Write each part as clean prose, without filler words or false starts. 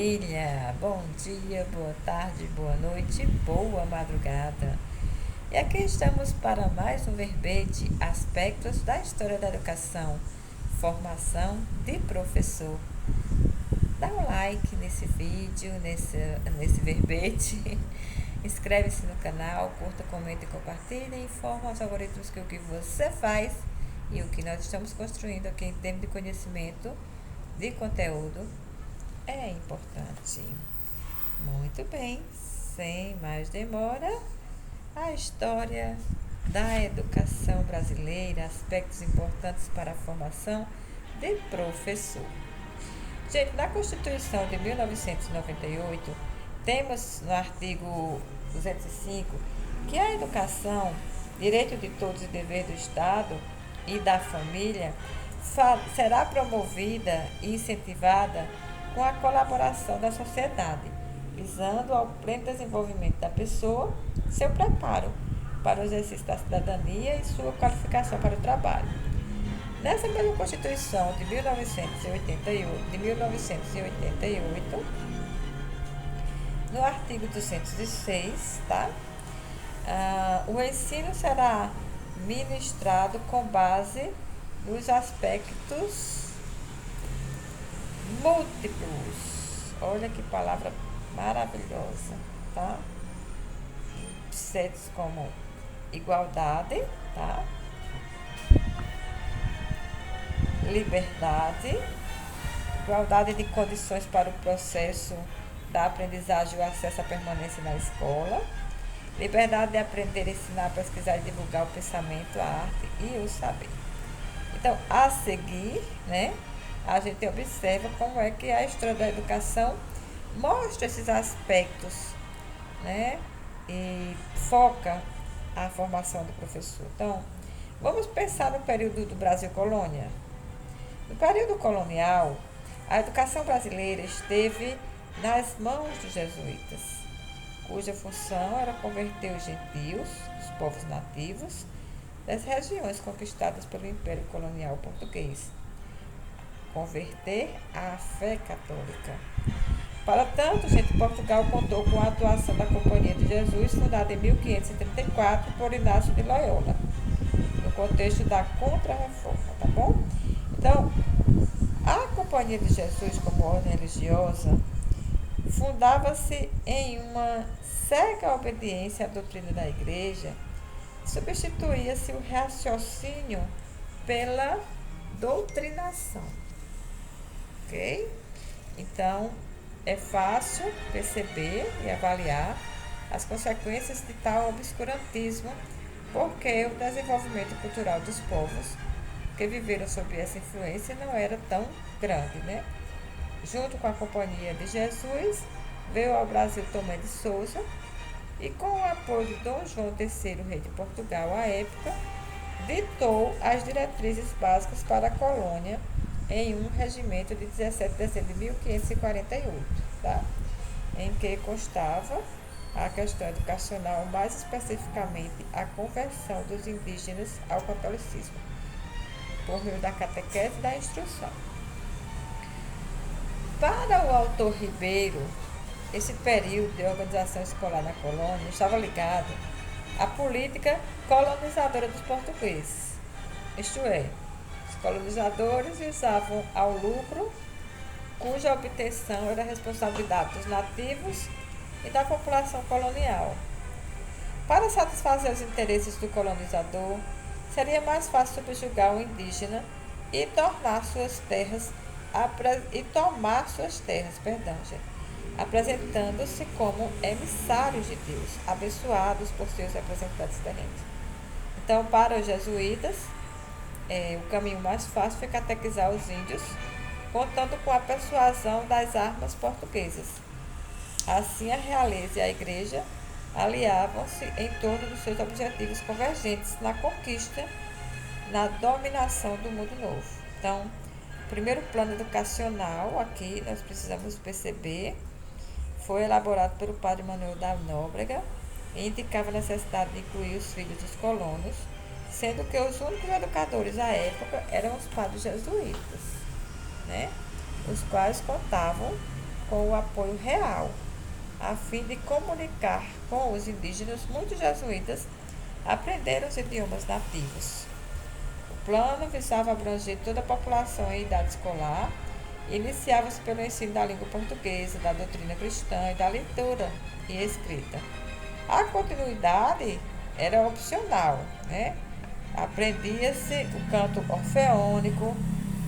família! Bom dia, boa tarde, boa noite, boa madrugada. E aqui estamos para mais um verbete Aspectos da História da Educação, Formação de Professor. Dá um like nesse vídeo, nesse verbete, inscreve-se no canal, curta, comenta e compartilha e informa aos algoritmos que o que você faz e o que nós estamos construindo aqui em termos de conhecimento, de conteúdo, é importante. Muito bem, sem mais demora, a história da educação brasileira, aspectos importantes para a formação de professor. Gente, na Constituição de 1998, temos no artigo 205 que a educação, direito de todos e dever do Estado e da família, será promovida e incentivada com a colaboração da sociedade, visando ao pleno desenvolvimento da pessoa, seu preparo para o exercício da cidadania e sua qualificação para o trabalho. Nessa mesma Constituição de 1988, no artigo 206, o ensino será ministrado com base nos aspectos múltiplos. Olha que palavra maravilhosa, tá? Conceitos como igualdade, tá? Liberdade, igualdade de condições para o processo da aprendizagem e o acesso à permanência na escola, liberdade de aprender, ensinar, pesquisar e divulgar o pensamento, a arte e o saber. Então, a seguir, a gente observa como é que a história da educação mostra esses aspectos, e foca a formação do professor. Então, vamos pensar no período do Brasil colônia. No período colonial, a educação brasileira esteve nas mãos dos jesuítas, cuja função era converter os gentios, os povos nativos, das regiões conquistadas pelo Império Colonial Português, converter à fé católica. Para tanto, Portugal contou com a atuação da Companhia de Jesus, fundada em 1534 por Inácio de Loyola, no contexto da Contra-Reforma, tá bom? Então, a Companhia de Jesus, como ordem religiosa, fundava-se em uma cega obediência à doutrina da Igreja, substituía-se o raciocínio pela doutrinação, ok? Então, é fácil perceber e avaliar as consequências de tal obscurantismo, porque o desenvolvimento cultural dos povos que viveram sob essa influência não era tão grande, Junto com a Companhia de Jesus, veio ao Brasil Tomé de Souza e, com o apoio de Dom João III, rei de Portugal à época, ditou as diretrizes básicas para a colônia em um regimento de 17 de dezembro de 1548, em que constava a questão educacional, mais especificamente a conversão dos indígenas ao catolicismo, por meio da catequese e da instrução. Para o autor Ribeiro, esse período de organização escolar na colônia estava ligado à política colonizadora dos portugueses, isto é, os colonizadores visavam ao lucro, cuja obtenção era responsabilidade dos nativos e da população colonial. Para satisfazer os interesses do colonizador, seria mais fácil subjugar o indígena e tomar suas terras, apresentando-se como emissários de Deus, abençoados por seus representantes terrenos. Então, para os jesuítas, o caminho mais fácil foi catequizar os índios, contando com a persuasão das armas portuguesas. Assim, a realeza e a igreja aliavam-se em torno dos seus objetivos convergentes na conquista, na dominação do mundo novo. Então, o primeiro plano educacional, aqui nós precisamos perceber, foi elaborado pelo padre Manuel da Nóbrega e indicava a necessidade de incluir os filhos dos colonos, sendo que os únicos educadores à época eram os padres jesuítas, os quais contavam com o apoio real, a fim de comunicar com os indígenas. Muitos jesuítas aprenderam os idiomas nativos. O plano visava abranger toda a população em idade escolar e iniciava-se pelo ensino da língua portuguesa, da doutrina cristã e da leitura e escrita. A continuidade era opcional, né? Aprendia-se o canto orfeônico,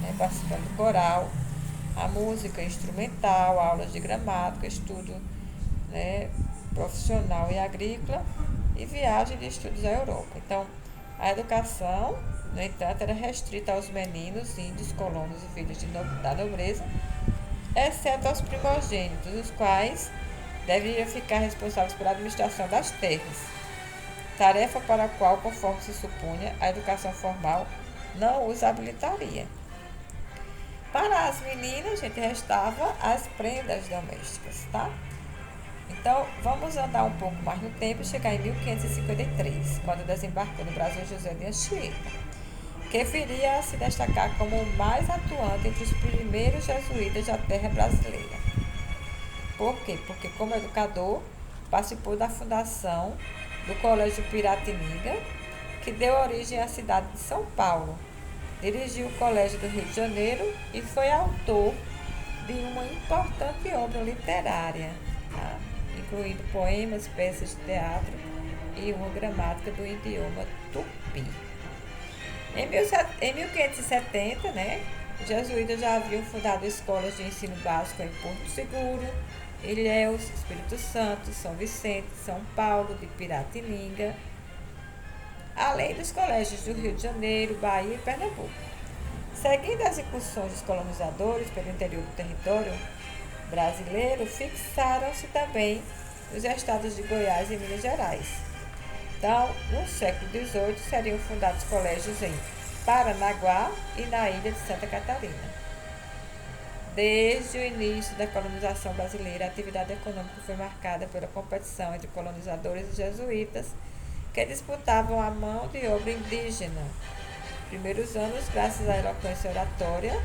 né, participando do coral, a música instrumental, aulas de gramática, estudo, né, profissional e agrícola e viagem de estudos à Europa. Então, a educação, no entanto, era restrita aos meninos, índios, colonos e filhos da nobreza, exceto aos primogênitos, os quais deveriam ficar responsáveis pela administração das terras, tarefa para a qual, conforme se supunha, a educação formal não os habilitaria. Para as meninas, gente, restava as prendas domésticas, tá? Então, vamos andar um pouco mais no tempo e chegar em 1553, quando desembarcou no Brasil José de Anchieta, que viria a se destacar como o mais atuante entre os primeiros jesuítas da terra brasileira. Por quê? Porque, como educador, participou da fundação do Colégio Piratininga, que deu origem à cidade de São Paulo. Dirigiu o Colégio do Rio de Janeiro e foi autor de uma importante obra literária, tá? Incluindo poemas, peças de teatro e uma gramática do idioma tupi. Em 1570, né, os jesuítas já haviam fundado escolas de ensino básico em Porto Seguro, Ilhéus, Espírito Santo, São Vicente, São Paulo, de Piratininga, além dos colégios do Rio de Janeiro, Bahia e Pernambuco. Seguindo as incursões dos colonizadores pelo interior do território brasileiro, fixaram-se também os estados de Goiás e Minas Gerais. Então, no século XVIII, seriam fundados colégios em Paranaguá e na ilha de Santa Catarina. Desde o início da colonização brasileira, a atividade econômica foi marcada pela competição entre colonizadores e jesuítas, que disputavam a mão de obra indígena. Nos primeiros anos, graças à eloquência oratória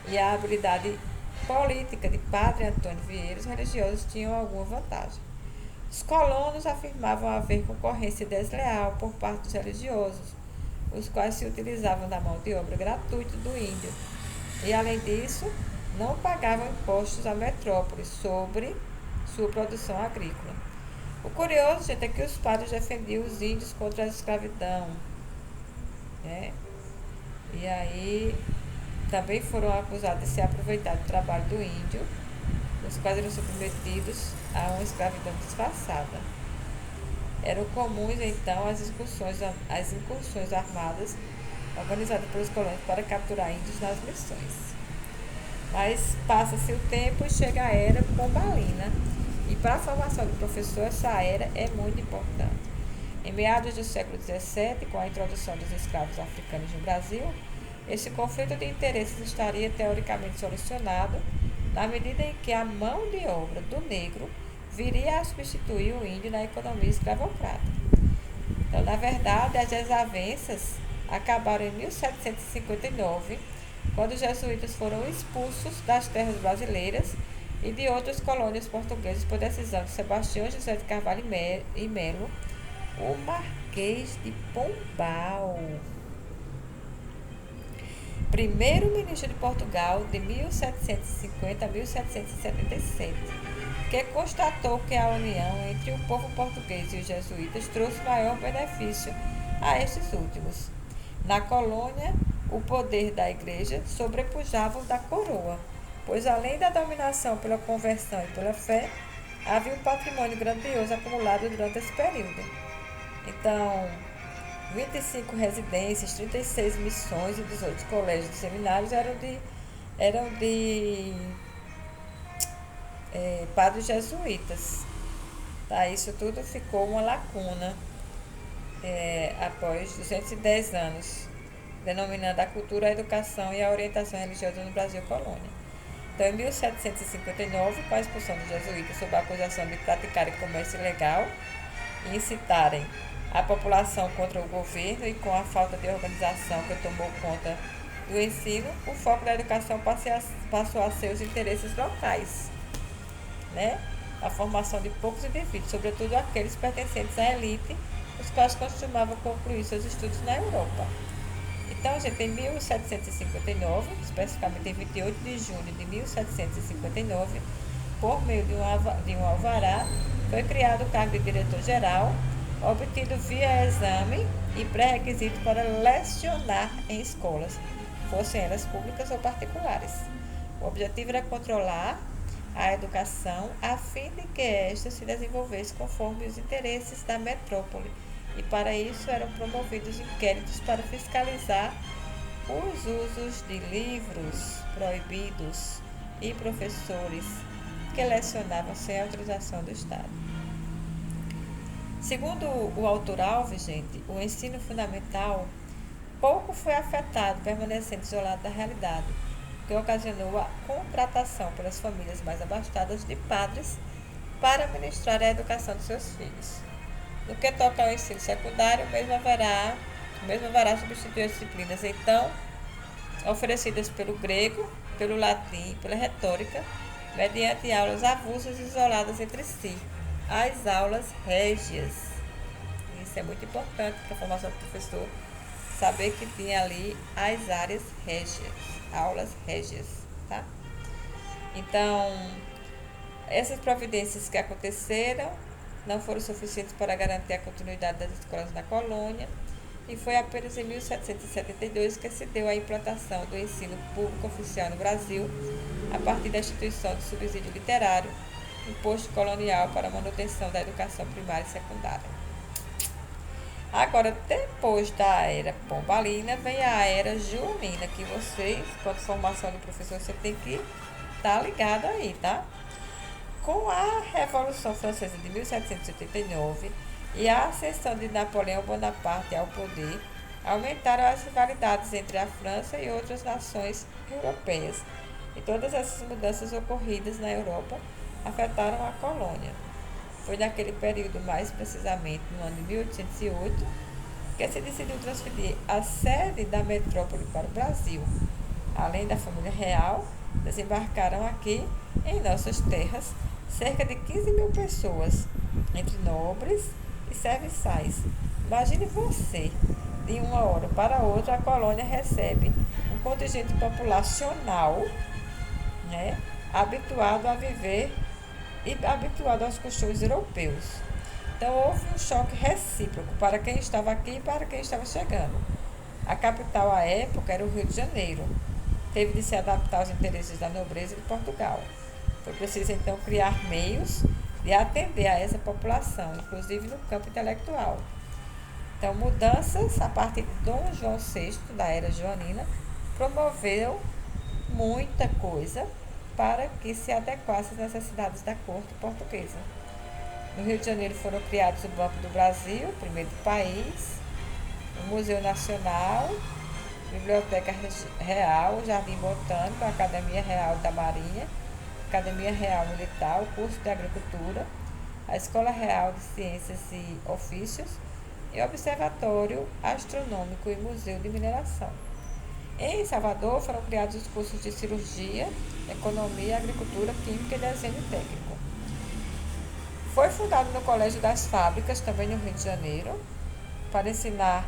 e à habilidade política de Padre Antônio Vieira, os religiosos tinham alguma vantagem. Os colonos afirmavam haver concorrência desleal por parte dos religiosos, os quais se utilizavam da mão de obra gratuita do índio, e, além disso, não pagavam impostos à metrópole sobre sua produção agrícola. O curioso, gente, é que os padres defendiam os índios contra a escravidão, né? E aí também foram acusados de se aproveitar do trabalho do índio, os quais eram submetidos a uma escravidão disfarçada. Eram comuns, então, as incursões armadas organizadas pelos colonos para capturar índios nas missões. Mas passa-se o tempo e chega a era pombalina. E para a formação do professor, essa era é muito importante. Em meados do século XVII, com a introdução dos escravos africanos no Brasil, esse conflito de interesses estaria teoricamente solucionado na medida em que a mão de obra do negro viria a substituir o índio na economia escravocrata. Então, na verdade, as desavenças acabaram em 1759, quando os jesuítas foram expulsos das terras brasileiras e de outras colônias portuguesas por decisão de Sebastião José de Carvalho e Melo, o Marquês de Pombal, primeiro-ministro de Portugal de 1750 a 1777, que constatou que a união entre o povo português e os jesuítas trouxe maior benefício a estes últimos. Na colônia, o poder da igreja sobrepujava o da coroa, pois além da dominação pela conversão e pela fé, havia um patrimônio grandioso acumulado durante esse período. Então, 25 residências, 36 missões e 18 colégios e seminários eram de padres jesuítas. Tá? Isso tudo ficou uma lacuna após 210 anos, denominando a cultura, a educação e a orientação religiosa no Brasil colônia. Então, em 1759, com a expulsão dos jesuítas sob a acusação de praticarem comércio ilegal e incitarem a população contra o governo, e com a falta de organização que tomou conta do ensino, o foco da educação passou a ser os interesses locais. né, a formação de poucos indivíduos, sobretudo aqueles pertencentes à elite, os quais costumavam concluir seus estudos na Europa. Então, gente, em 1759, especificamente em 28 de junho de 1759, por meio de um alvará, foi criado o cargo de diretor-geral, obtido via exame e pré-requisito para lecionar em escolas, fossem elas públicas ou particulares. O objetivo era controlar a educação a fim de que esta se desenvolvesse conforme os interesses da metrópole, e para isso eram promovidos inquéritos para fiscalizar os usos de livros proibidos e professores que lecionavam sem autorização do Estado. Segundo o autor Alves, gente, o ensino fundamental pouco foi afetado, permanecendo isolado da realidade, que ocasionou a contratação pelas famílias mais abastadas de padres para ministrar a educação de seus filhos. No que toca ao ensino secundário, o mesmo haverá substituir as disciplinas, então, oferecidas pelo grego, pelo latim, pela retórica, mediante aulas avulsas e isoladas entre si, as aulas régias. Isso é muito importante para a formação do professor, saber que tinha ali as áreas régias, aulas régias, tá? Então, essas providências que aconteceram não foram suficientes para garantir a continuidade das escolas na colônia, e foi apenas em 1772 que se deu a implantação do ensino público oficial no Brasil, a partir da instituição de subsídio literário, imposto colonial para a manutenção da educação primária e secundária. Agora, depois da era pombalina, vem a era joanina, que vocês, quanto formação de professor, você tem que estar ligado aí, tá? Com a Revolução Francesa de 1789 e a ascensão de Napoleão Bonaparte ao poder, aumentaram as rivalidades entre a França e outras nações europeias. E todas essas mudanças ocorridas na Europa afetaram a colônia. Foi naquele período, mais precisamente no ano de 1808, que se decidiu transferir a sede da metrópole para o Brasil. Além da família real, desembarcaram aqui, em nossas terras, cerca de 15 mil pessoas, entre nobres e serviçais. Imagine você, de uma hora para outra, a colônia recebe um contingente populacional, né, habituado a viver e habituado aos costumes europeus. Então, houve um choque recíproco para quem estava aqui e para quem estava chegando. A capital à época era o Rio de Janeiro. Teve de se adaptar aos interesses da nobreza de Portugal. Foi preciso, então, criar meios de atender a essa população, inclusive no campo intelectual. Então, mudanças a partir de Dom João VI, da era joanina, promoveu muita coisa para que se adequasse às necessidades da corte portuguesa. No Rio de Janeiro foram criados o Banco do Brasil, primeiro do país, o Museu Nacional, Biblioteca Real, Jardim Botânico, a Academia Real da Marinha, Academia Real Militar, o curso de Agricultura, a Escola Real de Ciências e Ofícios e o Observatório Astronômico e Museu de Mineração. Em Salvador foram criados os cursos de Cirurgia, Economia, Agricultura, Química e Desenho Técnico. Foi fundado no Colégio das Fábricas, também no Rio de Janeiro, para ensinar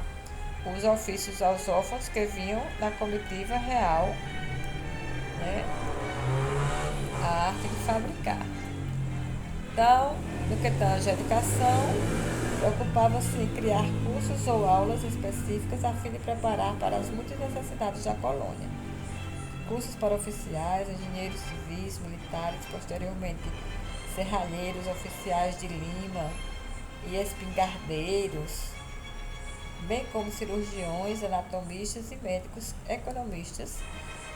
os ofícios aos órfãos que vinham na comitiva real, né, a arte de fabricar. Então, no que tange à educação, preocupava-se em criar cursos ou aulas específicas a fim de preparar para as muitas necessidades da colônia. Cursos para oficiais, engenheiros civis, militares, posteriormente serralheiros, oficiais de lima e espingardeiros, bem como cirurgiões, anatomistas e médicos, economistas,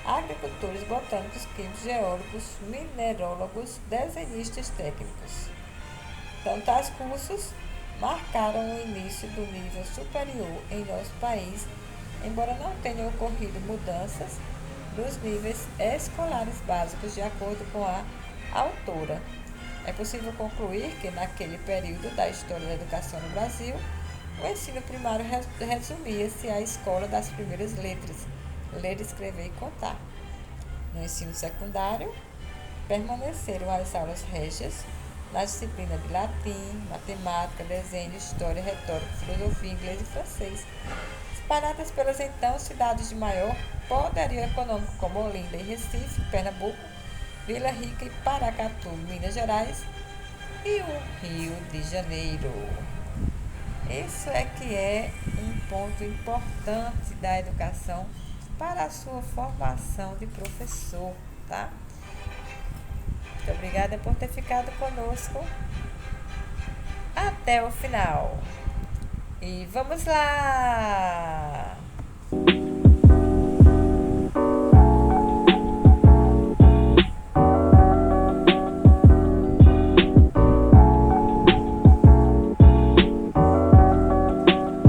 agricultores, botânicos, químicos, geólogos, minerólogos, desenhistas técnicos. Então, tais cursos marcaram o início do nível superior em nosso país, embora não tenham ocorrido mudanças dos níveis escolares básicos, de acordo com a autora. É possível concluir que, naquele período da história da educação no Brasil, o ensino primário resumia-se à escola das primeiras letras, ler, escrever e contar. No ensino secundário, permaneceram as aulas régias na disciplina de latim, matemática, desenho, história, retórica, filosofia, inglês e francês, espalhadas pelas então cidades de maior poderio econômico como Olinda e Recife, Pernambuco, Vila Rica e Paracatu, Minas Gerais e o Rio de Janeiro. Isso é que é um ponto importante da educação para a sua formação de professor, tá? Muito obrigada por ter ficado conosco até o final. E vamos lá!